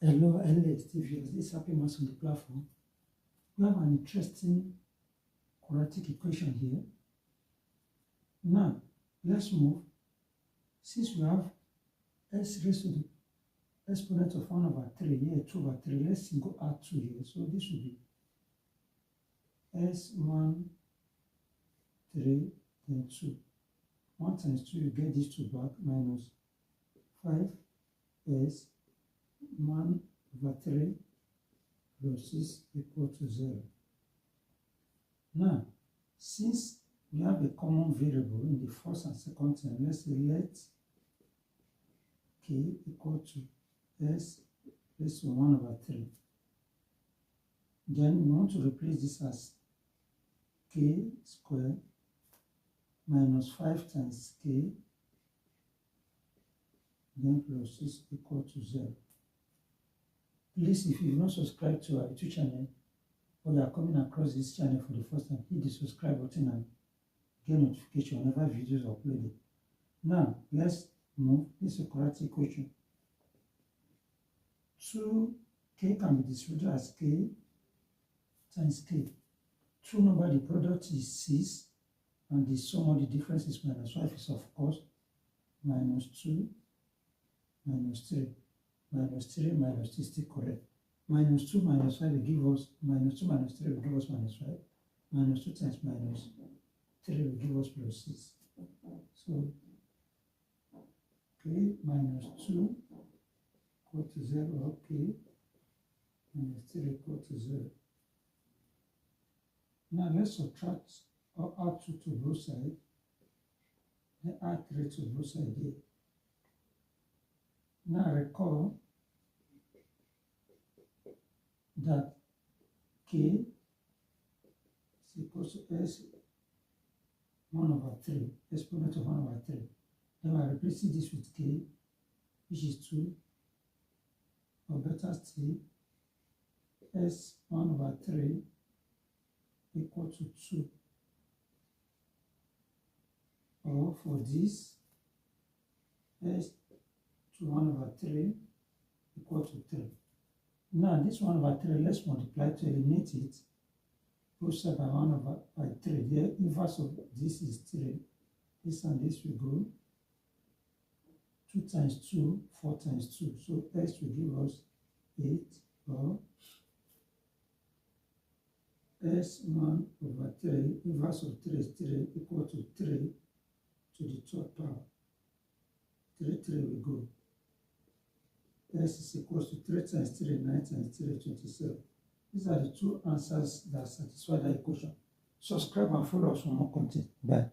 Hello, Steve here. This is HappyMaths on the platform. We have an interesting quadratic equation here. Now, let's move. Since we have s raised to the exponent of 1 over 3 here, 2 over 3, let's go add 2 here. So this will be s1, 3, then 2. 1 times 2, you get these 2 back, minus 5s 1 over 3 plus 6 equal to 0. Now, since we have a common variable in the first and second term, let's say let k equal to s raised to 1 over 3. Then we want to replace this as k squared minus 5 times k, then plus 6 equal to 0. Please, if you've not subscribed to our YouTube channel, or you are coming across this channel for the first time, hit the subscribe button and get notification whenever videos are uploaded. Now, let's move. This is a quadratic equation. 2k can be distributed as k times k. 2 number, the product is 6, and the sum of the difference is minus 5 is, of course, minus 2, minus 3. Minus 3 minus 2 is still correct. Minus 2 minus 5 will give us, minus 2 minus 3 will give us minus 5. Minus 2 times minus 3 will give us plus 6. So, k minus 2 equal to 0, or k minus 3 equal to 0. Now let's subtract or add 2 to both sides. Then add 3 to both sides here. Now recall that k is equal to s 1 over 3, exponent of 1 over 3. Then I replace this with k, which is 2, or better still, s 1 over 3 equal to 2. Or for this, s to 1 over 3 equal to 3. Now this 1 over 3, let's multiply to eliminate it. Both sides by 1 over by 3. The inverse of this is 3. This and this will go 2 times 2, 4 times 2. So s will give us 8, or s1 over 3, inverse of 3 is 3, equal to 3 to the third power. 3 will go. S is equal to 3 times 3, 9 times 3, 27. These are the two answers that satisfy the equation. Subscribe and follow us for more content. Bye.